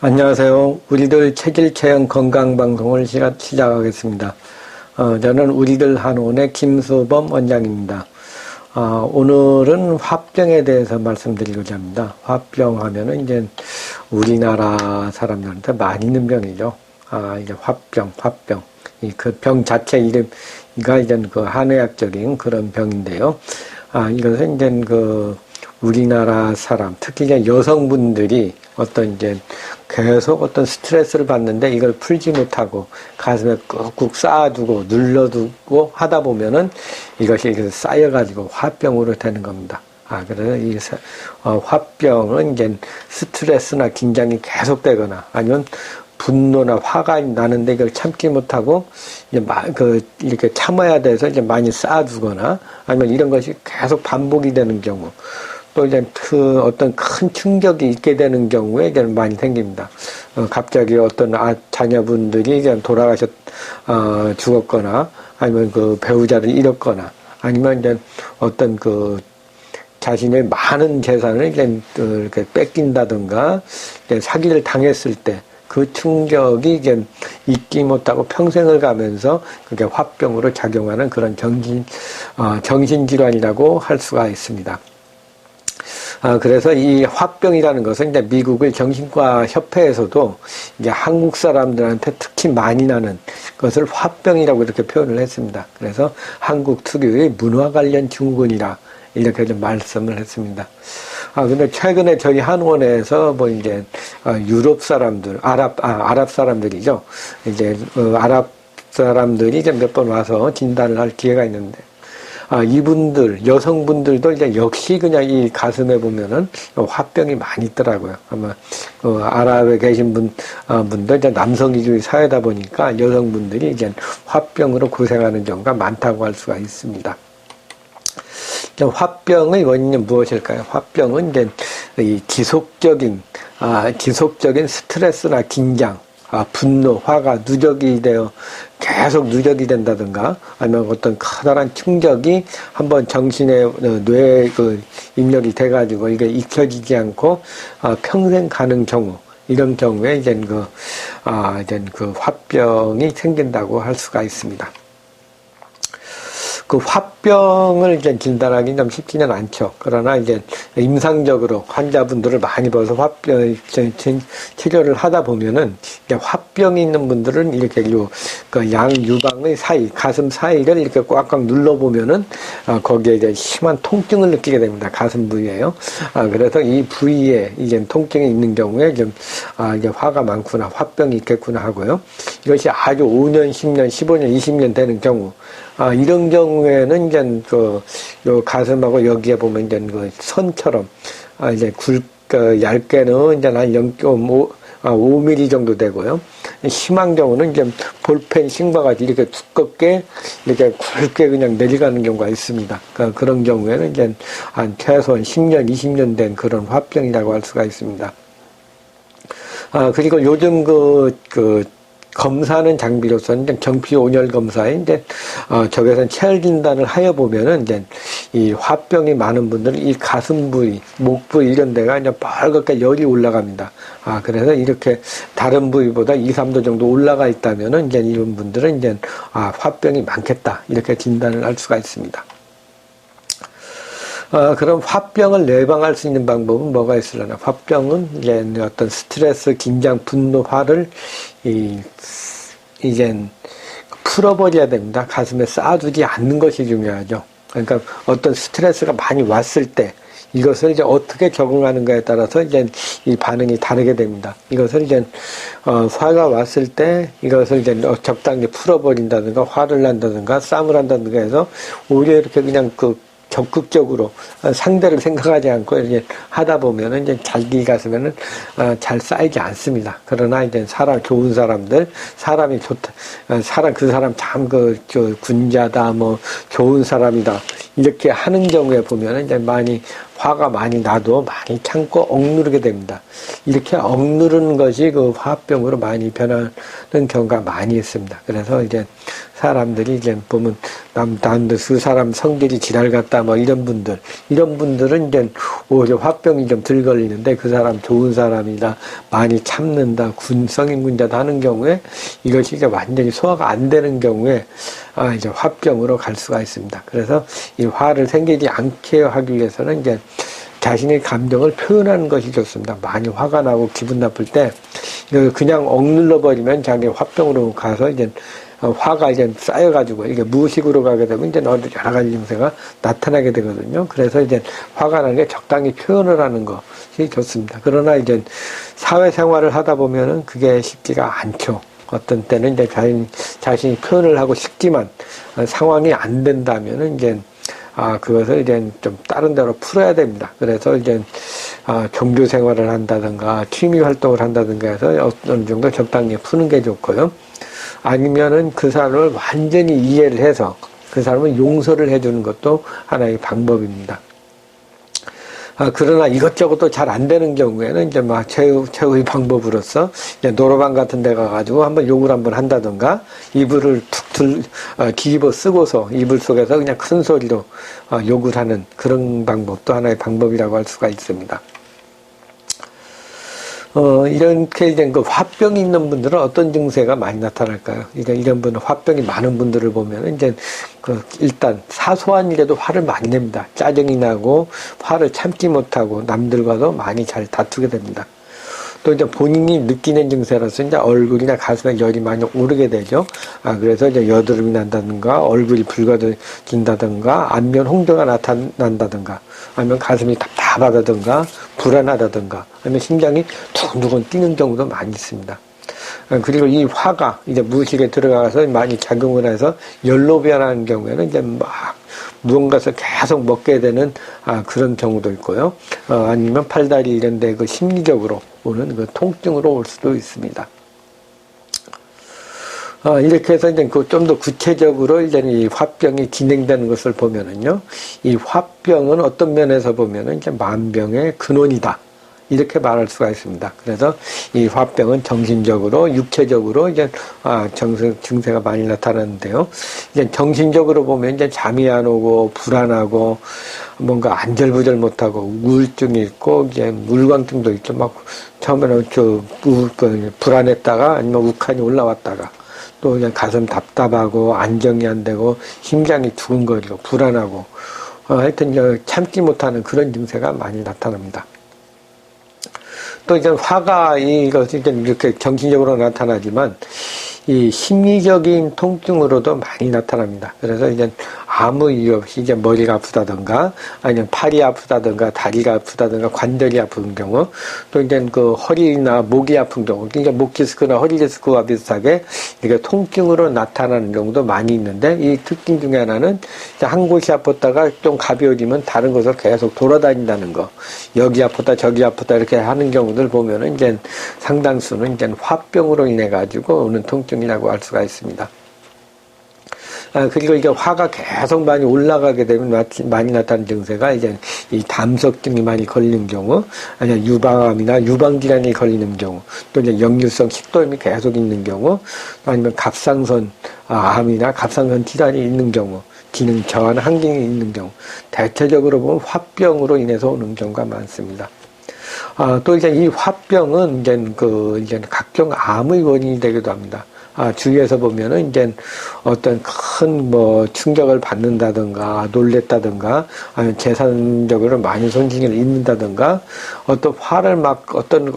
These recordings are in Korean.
안녕하세요. 우리들 체질 체형 건강 방송을 시작하겠습니다. 저는 우리들 한의원의 김수범 원장입니다. 오늘은 화병에 대해서 말씀드리고자 합니다. 화병 하면은 이제 우리나라 사람들한테 많이 있는 병이죠. 이제 화병. 그 병 자체 이름이가 이제 그 한의학적인 그런 병인데요. 이것은 이제 우리나라 사람, 특히 이제 여성분들이 이제 계속 어떤 스트레스를 받는데 이걸 풀지 못하고 가슴에 꾹꾹 쌓아두고 눌러두고 하다 보면은 이것이 쌓여가지고 화병으로 되는 겁니다. 그래서 이 화병은 이제 스트레스나 긴장이 계속되거나 아니면 분노나 화가 나는데 이걸 참지 못하고 이제 이렇게 참아야 돼서 이제 많이 쌓아두거나 아니면 이런 것이 계속 반복이 되는 경우. 또 이제 어떤 큰 충격이 있게 되는 경우에 이제 많이 생깁니다. 갑자기 어떤 자녀분들이 이제 죽었거나 아니면 배우자를 잃었거나 아니면 이제 어떤 자신의 많은 재산을 이제 이렇게 뺏긴다든가 이제 사기를 당했을 때 그 충격이 이제 잊지 못하고 평생을 가면서 그게 화병으로 작용하는 그런 정신질환이라고 할 수가 있습니다. 그래서 이 화병이라는 것은 이제 미국의 정신과 협회에서도 이제 한국 사람들한테 특히 많이 나는 것을 화병이라고 이렇게 표현을 했습니다. 그래서 한국 특유의 문화 관련 증후군이라 이렇게 좀 말씀을 했습니다. 근데 최근에 저희 한의원에서 이제 유럽 사람들, 아랍 사람들이죠. 이제 아랍 사람들이 이제 몇 번 와서 진단을 할 기회가 있는데. 이분들, 여성분들도 이제 역시 그냥 이 가슴에 보면은 화병이 많이 있더라고요. 아마, 아랍에 계신 분들, 이제 남성위주의 사회다 보니까 여성분들이 이제 화병으로 고생하는 경우가 많다고 할 수가 있습니다. 화병의 원인은 무엇일까요? 화병은 이제 이 지속적인 스트레스나 긴장, 분노, 화가 계속 누적이 된다든가, 아니면 어떤 커다란 충격이 한번 정신의 뇌에 입력이 돼가지고 이게 잊혀지지 않고, 평생 가는 경우, 이런 경우에 이제 화병이 생긴다고 할 수가 있습니다. 화병을 이제 진단하기 좀 쉽지는 않죠. 그러나 이제 임상적으로 환자분들을 많이 봐서 화병 치료를 하다 보면은 화병이 있는 분들은 이렇게 양유방의 사이, 가슴 사이를 이렇게 꽉꽉 눌러보면은 거기에 이제 심한 통증을 느끼게 됩니다. 가슴 부위에요. 그래서 이 부위에 이제 통증이 있는 경우에 이제 화가 많구나, 화병이 있겠구나 하고요. 이것이 아주 5년, 10년, 15년, 20년 되는 경우, 이런 경우에는 이제 요 가슴하고 여기에 보면 이제 선처럼, 이제 얇게는 이제 한 0.5mm 정도 되고요. 심한 경우는 이제 볼펜 심과 같이 이렇게 두껍게, 이렇게 굵게 그냥 내려가는 경우가 있습니다. 그런 경우에는 이제 한 최소한 10년, 20년 된 그런 화병이라고 할 수가 있습니다. 그리고 요즘 검사하는 장비로서는 정피온열 검사에 이제 적외선 체열 진단을 하여 보면은 이제 이 화병이 많은 분들은 이 가슴 부위, 목 부위 이런 데가 이제 빨갛게 열이 올라갑니다. 그래서 이렇게 다른 부위보다 2, 3도 정도 올라가 있다면은 이제 이런 분들은 이제 화병이 많겠다 이렇게 진단을 할 수가 있습니다. 그럼 화병을 예방할 수 있는 방법은 뭐가 있으려나? 화병은 이제 어떤 스트레스, 긴장, 분노, 화를 이젠 풀어버려야 됩니다. 가슴에 쌓아두지 않는 것이 중요하죠. 그러니까 어떤 스트레스가 많이 왔을 때 이것을 이제 어떻게 적응하는가에 따라서 이제 이 반응이 다르게 됩니다. 이것을 이제 화가 왔을 때 이것을 이제 적당히 풀어버린다든가 화를 난다든가 싸움을 한다든가 해서 오히려 이렇게 그냥 적극적으로 상대를 생각하지 않고 이렇게 하다 보면은 이제 자기 가슴에는 잘 쌓이지 않습니다. 그러나 이제 좋은 사람들, 사람이 좋다, 그 사람 참 군자다, 좋은 사람이다. 이렇게 하는 경우에 보면은 이제 많이 화가 많이 나도 많이 참고 억누르게 됩니다. 이렇게 억누르는 것이 그 화합병으로 많이 변하는 경우가 많이 있습니다. 그래서 이제 사람들이 이제 보면 남들 그 사람 성질이 지랄 같다 뭐 이런 분들은 이제 오히려 화병이 좀 덜 걸리는데 그 사람 좋은 사람이다 많이 참는다 성인군자다 하는 경우에 이것이 이제 완전히 소화가 안 되는 경우에 이제 화병으로 갈 수가 있습니다. 그래서 이 화를 생기지 않게 하기 위해서는 이제 자신의 감정을 표현하는 것이 좋습니다. 많이 화가 나고 기분 나쁠 때 그냥 억눌러 버리면 자기 화병으로 가서 이제 화가 이제 쌓여가지고 이게 무의식으로 가게 되면 이제 여러 가지 증세가 나타나게 되거든요. 그래서 이제 화가 나는 게 적당히 표현을 하는 것이 좋습니다. 그러나 이제 사회생활을 하다 보면은 그게 쉽지가 않죠. 어떤 때는 이제 자신이 표현을 하고 싶지만 상황이 안 된다면은 이제 그것을 이제 좀 다른 데로 풀어야 됩니다. 그래서 이제 종교 생활을 한다든가 취미 활동을 한다든가 해서 어느 정도 적당히 푸는 게 좋고요. 아니면은 그 사람을 완전히 이해를 해서 그 사람을 용서를 해주는 것도 하나의 방법입니다. 그러나 이것저것도 잘 안 되는 경우에는 이제 막 최후의 방법으로서 이제 노래방 같은 데 가가지고 한번 욕을 한번 한다든가 이불을 툭 뒤집어 쓰고서 이불 속에서 그냥 큰 소리로 욕을 하는 그런 방법도 하나의 방법이라고 할 수가 있습니다. 이렇게 이제 그 화병이 있는 분들은 어떤 증세가 많이 나타날까요? 그러니까 이런 분은 화병이 많은 분들을 보면 이제 일단 사소한 일에도 화를 많이 냅니다. 짜증이 나고 화를 참지 못하고 남들과도 많이 잘 다투게 됩니다. 또 이제 본인이 느끼는 증세라서 이제 얼굴이나 가슴에 열이 많이 오르게 되죠. 그래서 이제 여드름이 난다든가 얼굴이 붉어진다든가 안면 홍조가 나타난다든가 아니면 가슴이 답답하다든가 불안하다든가 아니면 심장이 두근두근 뛰는 경우도 많이 있습니다. 그리고 이 화가 이제 무의식에 들어가서 많이 작용을 해서 열로 변하는 경우에는 이제 막 무언가를 계속 먹게 되는 그런 경우도 있고요. 아니면 팔다리 이런 데 그 심리적으로 오는 그 통증으로 올 수도 있습니다. 이렇게 해서 이제 좀 더 구체적으로 이제 이 화병이 진행되는 것을 보면은요, 이 화병은 어떤 면에서 보면은 이제 만병의 근원이다. 이렇게 말할 수가 있습니다. 그래서 이 화병은 정신적으로, 육체적으로 이제 증세가 많이 나타나는데요. 이제 정신적으로 보면 이제 잠이 안 오고 불안하고 뭔가 안절부절 못하고 우울증이 있고 이제 물광증도 있죠. 막 처음에는 불안했다가 아니면 우칸이 올라왔다가 또 그냥 가슴 답답하고 안정이 안 되고 심장이 두근거리고 불안하고 하여튼 참지 못하는 그런 증세가 많이 나타납니다. 또 이제 화가 이것이 이렇게 정신적으로 나타나지만 이 심리적인 통증으로도 많이 나타납니다. 그래서 이제 아무 이유 없이 이제 머리가 아프다든가 아니면 팔이 아프다든가 다리가 아프다든가 관절이 아픈 경우 또 이제 그 허리나 목이 아픈 경우 그러니까 목 디스크나 허리 디스크와 비슷하게 이게 통증으로 나타나는 경우도 많이 있는데 이 특징 중에 하나는 한 곳이 아팠다가 좀 가벼워지면 다른 곳을 계속 돌아다닌다는 거 여기 아프다 저기 아프다 이렇게 하는 경우들 보면은 이제 상당수는 이제 화병으로 인해 가지고 오는 통증이라고 할 수가 있습니다. 그리고 이게 화가 계속 많이 올라가게 되면 많이 나타나는 증세가 이제 이 담석증이 많이 걸리는 경우, 아니면 유방암이나 유방질환이 걸리는 경우, 또 이제 역류성 식도염이 계속 있는 경우, 아니면 갑상선 암이나 갑상선 질환이 있는 경우, 기능 저하 항진이 있는 경우, 대체적으로 보면 화병으로 인해서 오는 경우가 많습니다. 또 이제 이 화병은 이제 각종 암의 원인이 되기도 합니다. 주위에서 보면은 이제 어떤 큰 충격을 받는다든가 놀랬다든가 아니면 재산적으로 많이 손실을 입는다든가 어떤 화를 어떤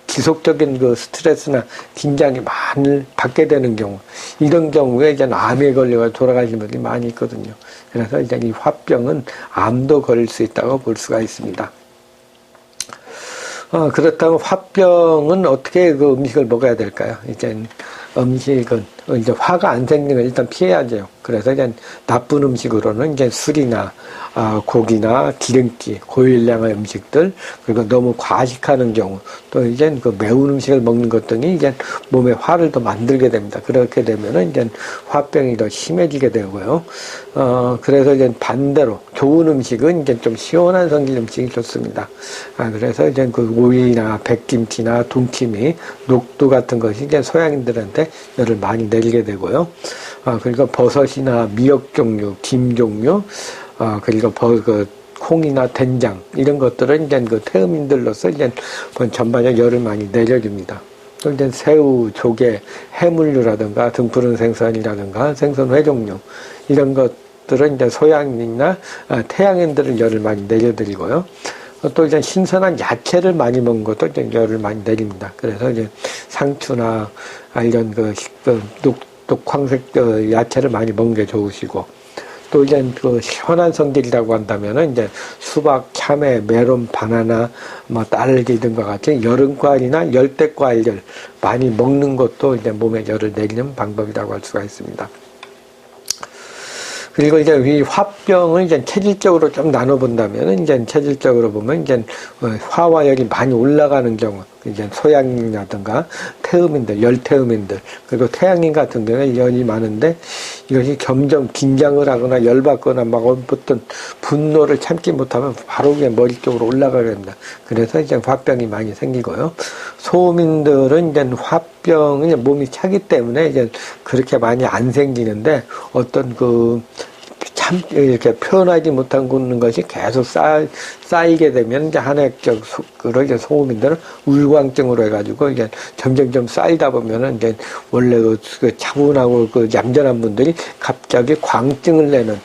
지속적인 스트레스나 긴장이 많이 받게 되는 경우 이런 경우에 이제 암에 걸려서 돌아가시는 분들이 많이 있거든요. 그래서 이제 이 화병은 암도 걸릴 수 있다고 볼 수가 있습니다. 그렇다면 화병은 어떻게 그 음식을 먹어야 될까요? 이제 음식은 이제 화가 안 생기는 걸 일단 피해야죠. 그래서 이제 나쁜 음식으로는 이제 술이나 고기나 기름기, 고열량의 음식들, 그리고 너무 과식하는 경우, 또 이제 그 매운 음식을 먹는 것 등이 이제 몸에 화를 더 만들게 됩니다. 그렇게 되면은 이제 화병이 더 심해지게 되고요. 그래서 이제 반대로 좋은 음식은 이제 좀 시원한 성질 음식이 좋습니다. 그래서 이제 그 오이나 백김치나 동치미, 녹두 같은 것이 이제 소양인들한테 열을 많이 내리게 되고요. 그리고 버섯이나 미역 종류, 김 종류, 그리고 콩이나 된장, 이런 것들은 이제 그 태음인들로서 이제 전반적으로 열을 많이 내려줍니다. 또 이제 새우, 조개, 해물류라든가 등푸른 생선이라든가 생선 회 종류, 이런 것들은 이제 소양인이나 태양인들은 열을 많이 내려드리고요. 또 이제 신선한 야채를 많이 먹는 것도 이제 열을 많이 내립니다. 그래서 이제 상추나 이런 녹황색 야채를 많이 먹는 게 좋으시고, 또 이제 그 시원한 성질이라고 한다면은 이제 수박, 참외, 메론, 바나나, 딸기 등과 같이 여름과일이나 열대과일을 많이 먹는 것도 이제 몸에 열을 내리는 방법이라고 할 수가 있습니다. 그리고 이제 이 화병을 이제 체질적으로 좀 나눠본다면은 이제 체질적으로 보면 이제 화와 열이 많이 올라가는 경우, 이제 소양인이라든가 태음인들, 열태음인들, 그리고 태양인 같은 경우에 열이 많은데 이것이 점점 긴장을 하거나 열받거나 막 어떤 분노를 참지 못하면 바로 그냥 머리 쪽으로 올라가게 됩니다. 그래서 이제 화병이 많이 생기고요. 소음인들은 이제 화병은 몸이 차기 때문에 이제 그렇게 많이 안 생기는데 어떤 참 이렇게 표현하지 못하는 것이 계속 쌓이게 되면 이제 한해적으로 이제 소음인들은 울광증으로 해가지고 이제 점점점 쌓이다 보면은 이제 원래 그 차분하고 그 얌전한 분들이 갑자기 광증을 내는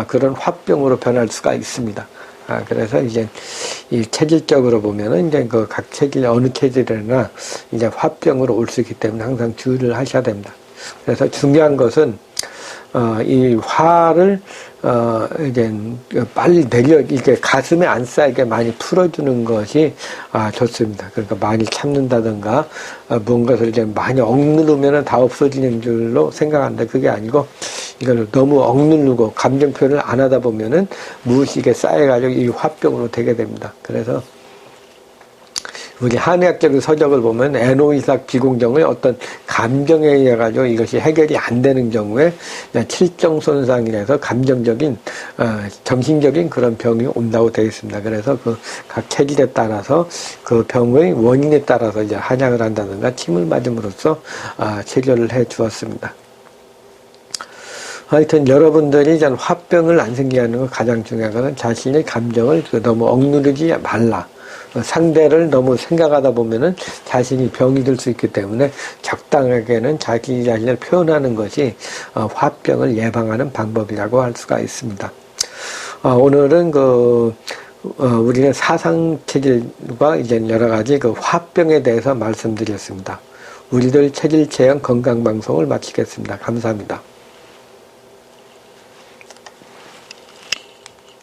그런 화병으로 변할 수가 있습니다. 그래서 이제 이 체질적으로 보면은 이제 그 각 체질 어느 체질이나 이제 화병으로 올 수 있기 때문에 항상 주의를 하셔야 됩니다. 그래서 중요한 것은 이 화를 이제 빨리 이게 가슴에 안 쌓이게 많이 풀어주는 것이 좋습니다. 그러니까 많이 참는다든가 무언가를 이제 많이 억누르면은 다 없어지는 줄로 생각하는데 그게 아니고 이걸 너무 억누르고 감정 표현을 안 하다 보면은 무의식에 쌓여가지고 이 화병으로 되게 됩니다. 그래서 우리 한의학적인 서적을 보면 애노이삭 비공정의 어떤 감정에 의해 가지고 이것이 해결이 안 되는 경우에 칠정 손상이라서 감정적인 정신적인 그런 병이 온다고 되어 있습니다. 그래서 그 각 체질에 따라서 그 병의 원인에 따라서 이제 한약을 한다든가 침을 맞음으로써 치료를 해 주었습니다. 하여튼 여러분들이 이제 화병을 안 생기게 하는 거 가장 중요한 것은 자신의 감정을 너무 억누르지 말라. 상대를 너무 생각하다 보면은 자신이 병이 들 수 있기 때문에 적당하게는 자기 자신을 표현하는 것이 화병을 예방하는 방법이라고 할 수가 있습니다. 오늘은 우리는 사상 체질과 이제 여러 가지 화병에 대해서 말씀드렸습니다. 우리들 체질 체형 건강 방송을 마치겠습니다. 감사합니다.